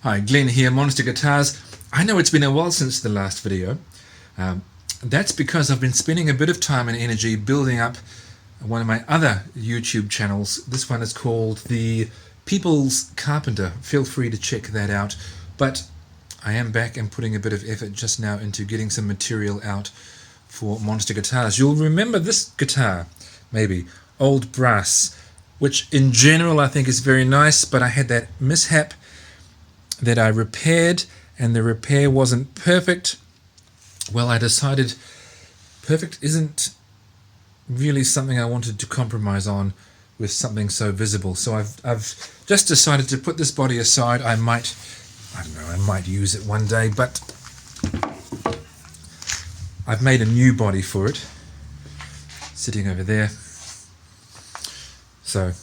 Hi, Glenn here, Monster Guitars. I know it's been a while since the last video. That's because I've been spending a bit of time and energy building up one of my other YouTube channels. This one is called The People's Carpenter. Feel free to check that out. But I am back and putting a bit of effort just now into getting some material out for Monster Guitars. You'll remember this guitar, maybe, Old Brass, which in general I think is very nice, but I had that mishap that I repaired, and the repair wasn't perfect. Well, I decided perfect isn't really something I wanted to compromise on with something so visible. So I've just decided to put this body aside. I might use it one day, but I've made a new body for it, sitting over there. So,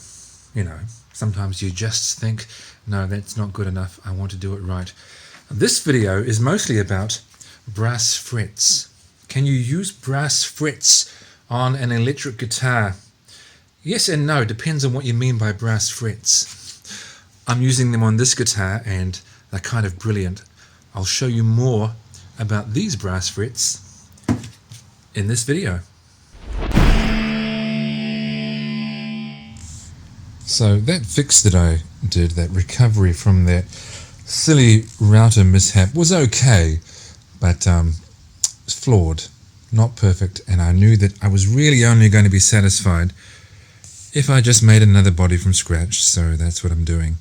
sometimes you just think, no, that's not good enough, I want to do it right. This video is mostly about brass frets. Can you use brass frets on an electric guitar? Yes and no, depends on what you mean by brass frets. I'm using them on this guitar and they're kind of brilliant. I'll show you more about these brass frets in this video. So that fix that I did, that recovery from that silly router mishap, was okay, but it's flawed, not perfect, and I knew that I was really only going to be satisfied if I just made another body from scratch, so that's what I'm doing.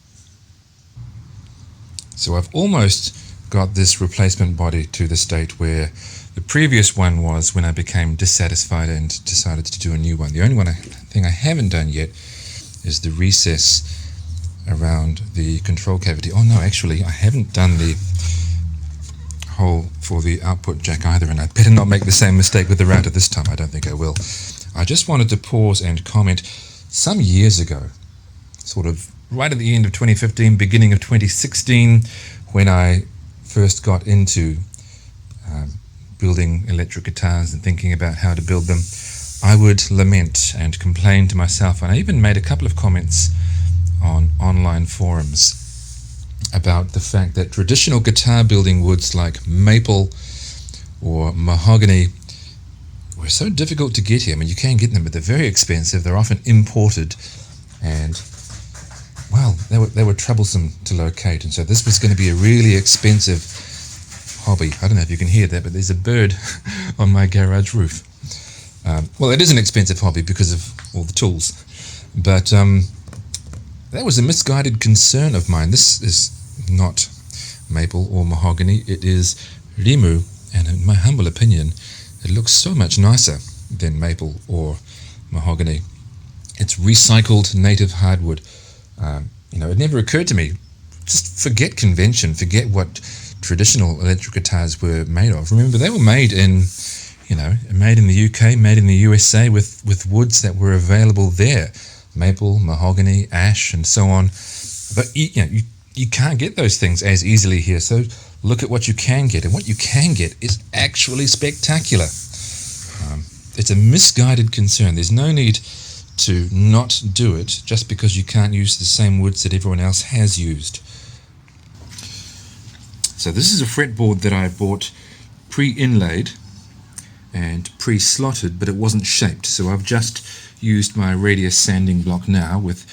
So I've almost got this replacement body to the state where the previous one was when I became dissatisfied and decided to do a new one. The only thing I haven't done yet is the recess around the control cavity. Oh no, actually I haven't done the hole for the output jack either, and I'd better not make the same mistake with the router this time. I don't think I will. I just wanted to pause and comment. Some years ago, sort of right at the end of 2015, beginning of 2016, when I first got into building electric guitars and thinking about how to build them, I would lament and complain to myself, and I even made a couple of comments on online forums about the fact that traditional guitar building woods like maple or mahogany were so difficult to get here. I mean, you can get them, but they're very expensive. They're often imported, and well, they were troublesome to locate, and so this was going to be a really expensive hobby. I don't know if you can hear that, but there's a bird on my garage roof. Well, it is an expensive hobby because of all the tools, but that was a misguided concern of mine. This is not maple or mahogany, it is rimu, and in my humble opinion, it looks so much nicer than maple or mahogany. It's recycled native hardwood. It never occurred to me, just forget convention, forget what traditional electric guitars were made of. Remember, they were made in the UK, made in the USA with woods that were available there. Maple, mahogany, ash, and so on. But you can't get those things as easily here, so look at what you can get, and what you can get is actually spectacular. It's a misguided concern. There's no need to not do it just because you can't use the same woods that everyone else has used. So this is a fretboard that I bought pre-inlaid and pre-slotted, but it wasn't shaped, so I've just used my radius sanding block now with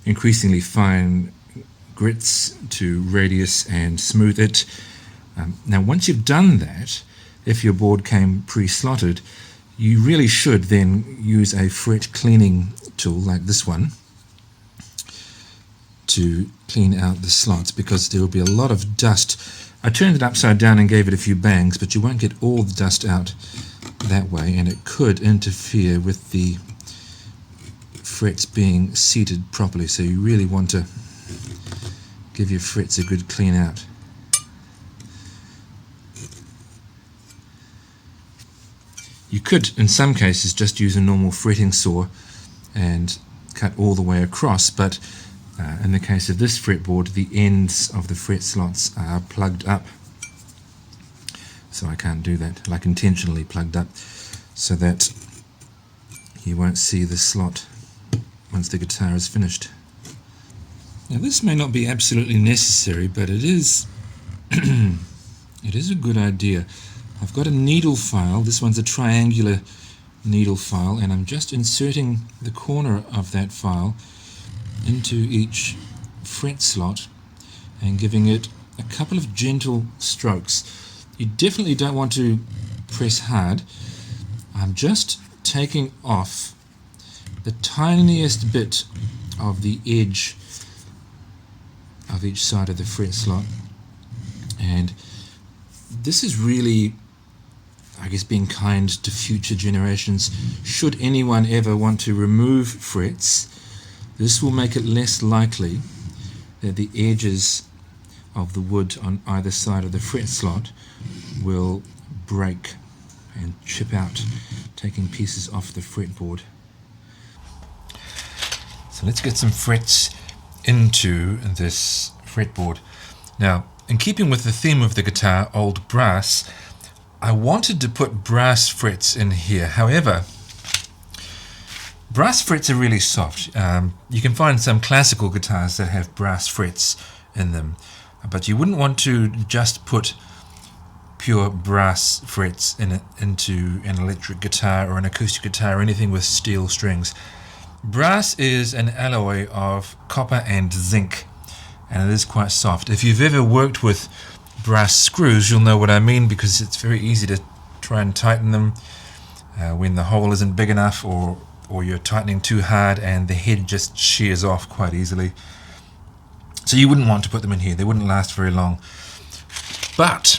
increasingly fine grits to radius and smooth it. Now once you've done that, if your board came pre-slotted, you really should then use a fret cleaning tool like this one to clean out the slots, because there will be a lot of dust. I turned it upside down and gave it a few bangs, but you won't get all the dust out that way, and it could interfere with the frets being seated properly, so you really want to give your frets a good clean out. You could, in some cases, just use a normal fretting saw and cut all the way across, but in the case of this fretboard, the ends of the fret slots are plugged up, so I can't do that, like intentionally plugged up, so that you won't see the slot once the guitar is finished. Now this may not be absolutely necessary, but it is it is a good idea. I've got a needle file. This one's a triangular needle file, and I'm just inserting the corner of that file into each fret slot and giving it a couple of gentle strokes. You definitely don't want to press hard. I'm just taking off the tiniest bit of the edge of each side of the fret slot, and this is really, I guess, being kind to future generations. Should anyone ever want to remove frets, this will make it less likely that the edges of the wood on either side of the fret slot will break and chip out, taking pieces off the fretboard. So let's get some frets into this fretboard. Now, in keeping with the theme of the guitar, old brass, I wanted to put brass frets in here. However, brass frets are really soft. You can find some classical guitars that have brass frets in them, but you wouldn't want to just put pure brass frets into an electric guitar or an acoustic guitar or anything with steel strings. Brass is an alloy of copper and zinc, and it is quite soft. If you've ever worked with brass screws, you'll know what I mean, because it's very easy to try and tighten them when the hole isn't big enough, or you're tightening too hard and the head just shears off quite easily. So you wouldn't want to put them in here. They wouldn't last very long. But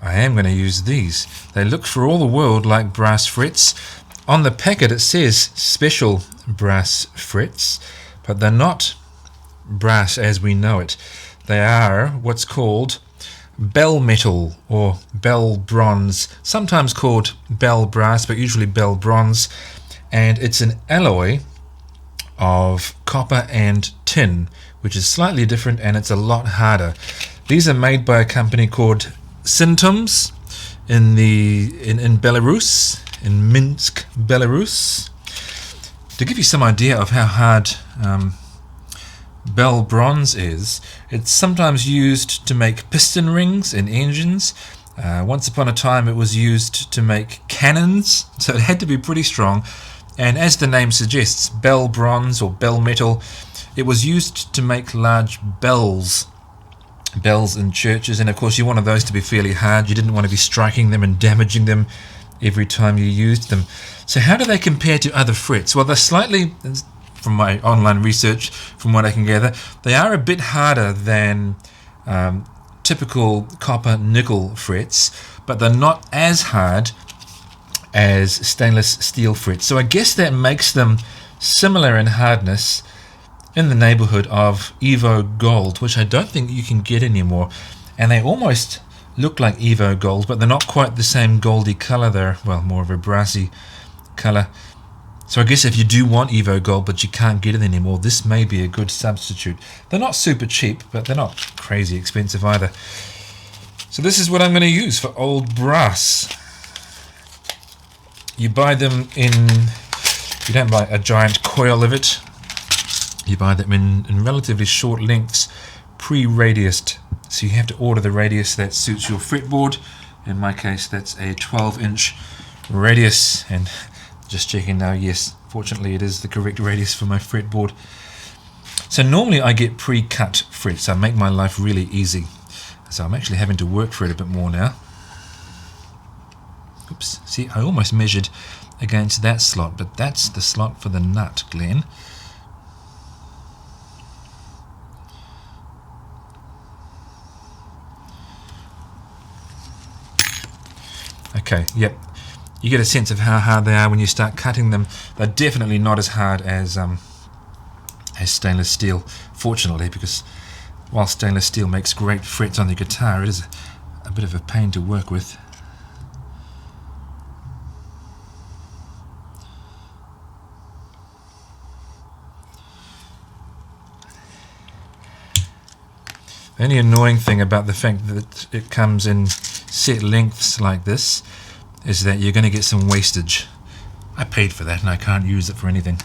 I am going to use these. They look for all the world like brass frets. On the packet it says special brass frets, but they're not brass as we know it. They are what's called bell metal or bell bronze, sometimes called bell brass, but usually bell bronze, and it's an alloy of copper and tin, which is slightly different, and it's a lot harder. These are made by a company called Sintoms in Belarus, in Minsk, Belarus. To give you some idea of how hard bell bronze is, it's sometimes used to make piston rings in engines. Once upon a time it was used to make cannons, so it had to be pretty strong. And as the name suggests, bell bronze or bell metal, it was used to make large bells in churches, and of course you wanted those to be fairly hard. You didn't want to be striking them and damaging them every time you used them. So how do they compare to other frets? Well, they're slightly, from my online research, from what I can gather, they are a bit harder than typical copper nickel frets, but they're not as hard as stainless steel frets. So I guess that makes them similar in hardness, in the neighborhood of Evo Gold, which I don't think you can get anymore. And they almost look like Evo Gold, but they're not quite the same goldy color. They're, well, more of a brassy color. So I guess if you do want Evo Gold but you can't get it anymore, this may be a good substitute. They're not super cheap, but they're not crazy expensive either. So this is what I'm going to use for old brass. You buy them in, you don't buy a giant coil of it, you buy them in relatively short lengths, pre-radiused. So you have to order the radius that suits your fretboard. In my case, that's a 12-inch radius, and just checking now, yes, fortunately it is the correct radius for my fretboard. So normally I get pre-cut frets. I make my life really easy. So I'm actually having to work for it a bit more now. Oops, see, I almost measured against that slot, but that's the slot for the nut, Glenn. Okay, yep. You get a sense of how hard they are when you start cutting them. They're definitely not as hard as stainless steel, fortunately, because while stainless steel makes great frets on the guitar, it is a bit of a pain to work with. The only annoying thing about the fact that it comes in set lengths like this is that you're going to get some wastage. I paid for that and I can't use it for anything.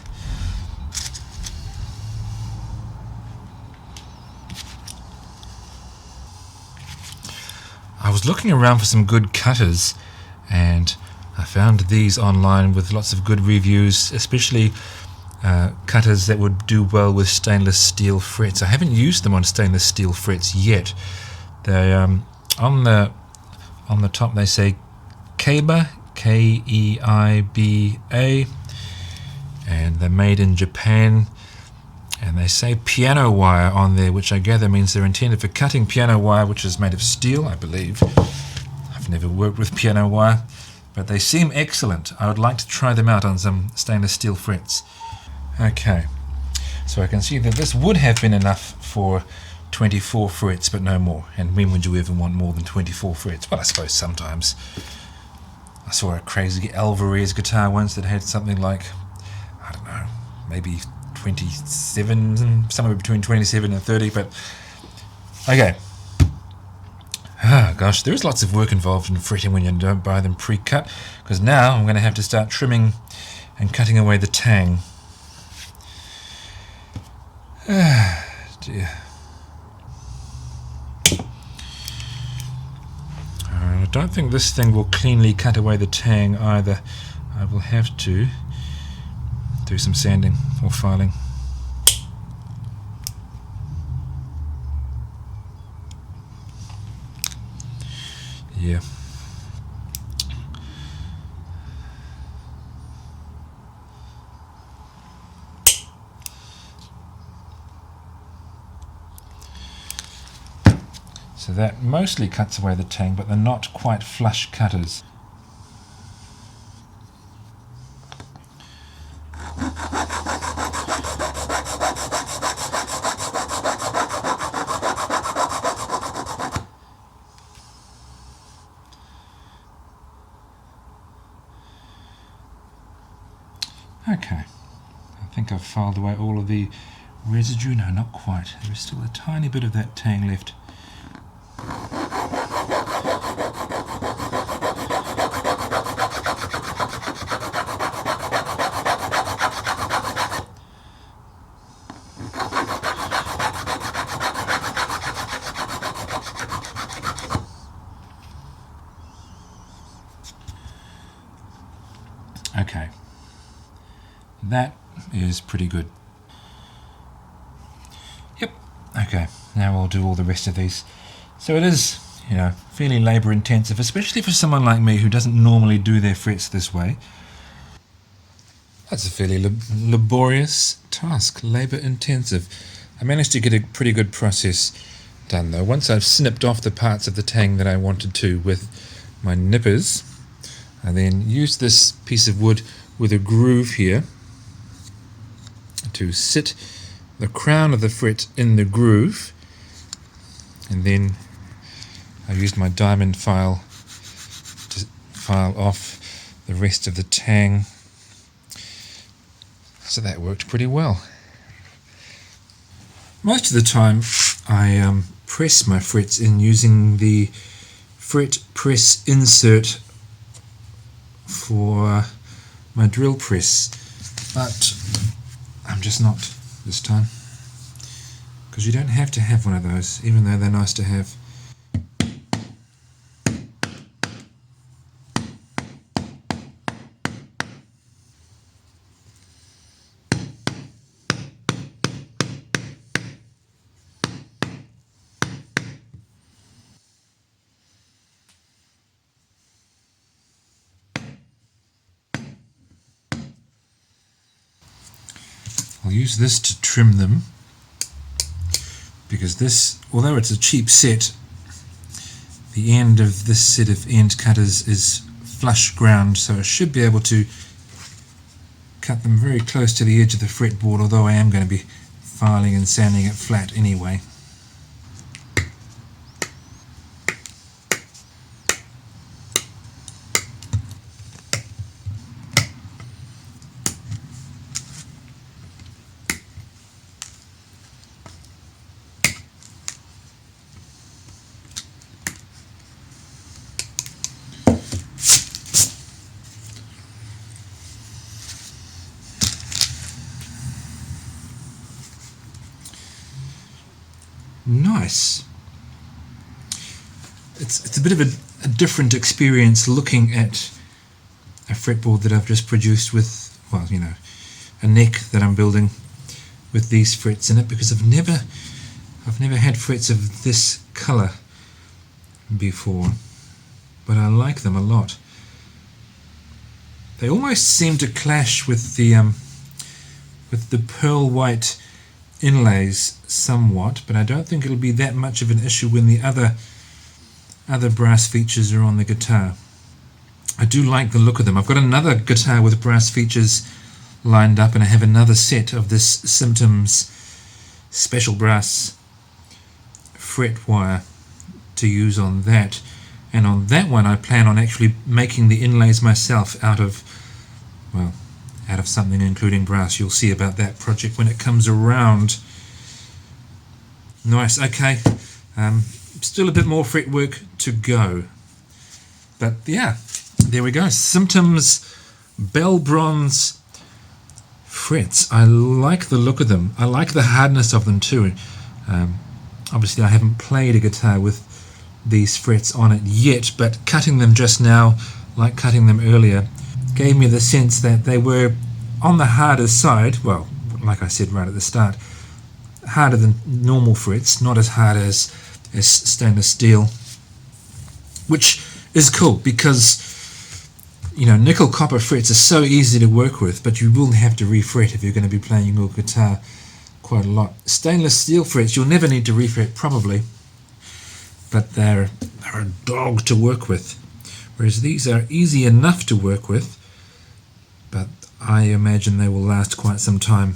was looking around for some good cutters, and I found these online with lots of good reviews, especially cutters that would do well with stainless steel frets. I haven't used them on stainless steel frets yet. They on the top they say Keiba, Keiba, and they're made in Japan. And they say piano wire on there, which I gather means they're intended for cutting piano wire, which is made of steel, I believe. I've never worked with piano wire, but they seem excellent. I would like to try them out on some stainless steel frets. Okay, so I can see that this would have been enough for 24 frets, but no more. And when would you ever want more than 24 frets? Well, I suppose sometimes. I saw a crazy Alvarez guitar once that had something like, I don't know, maybe 27, somewhere between 27 and 30, but okay. Gosh, there is lots of work involved in fretting when you don't buy them pre-cut, because now I'm going to have to start trimming and cutting away the tang. Dear. I don't think this thing will cleanly cut away the tang either. I will have to do some sanding or filing. Yeah. So that mostly cuts away the tang, but they're not quite flush cutters. Okay, I think I've filed away all of the residue. No, not quite. There is still a tiny bit of that tang left. Okay. That is pretty good. Yep. Okay, now we'll do all the rest of these. So it is, fairly labour intensive, especially for someone like me who doesn't normally do their frets this way. That's a fairly laborious task, labour intensive. I managed to get a pretty good process done though. Once I've snipped off the parts of the tang that I wanted to with my nippers, I then used this piece of wood with a groove here to sit the crown of the fret in the groove, and then I used my diamond file to file off the rest of the tang. So that worked pretty well. Most of the time I press my frets in using the fret press insert for my drill press, but I'm just not this time, because you don't have to have one of those, even though they're nice to have. I'll use this to trim them, because this, although it's a cheap set, the end of this set of end cutters is flush ground, so I should be able to cut them very close to the edge of the fretboard, although I am going to be filing and sanding it flat anyway. Nice. it's a bit of a different experience looking at a fretboard that I've just produced with, well, you know, a neck that I'm building with these frets in it, because I've never had frets of this colour before, but I like them a lot. They almost seem to clash with the pearl white inlays somewhat, but I don't think it'll be that much of an issue when the other brass features are on the guitar. I do like the look of them. I've got another guitar with brass features lined up, and I have another set of this Sintoms special brass fret wire to use on that. And on that one I plan on actually making the inlays myself out of something including brass. You'll see about that project when it comes around. Nice, okay. Still a bit more fretwork to go. But yeah, there we go. Sintoms Bell Bronze frets. I like the look of them. I like the hardness of them too. Obviously I haven't played a guitar with these frets on it yet, but cutting them just now, like cutting them earlier, gave me the sense that they were on the harder side. Well, like I said right at the start, harder than normal frets, not as hard as stainless steel, which is cool because, you know, nickel copper frets are so easy to work with, but you will have to refret if you're going to be playing your guitar quite a lot. Stainless steel frets you'll never need to refret probably, but they're a dog to work with, whereas these are easy enough to work with, but I imagine they will last quite some time.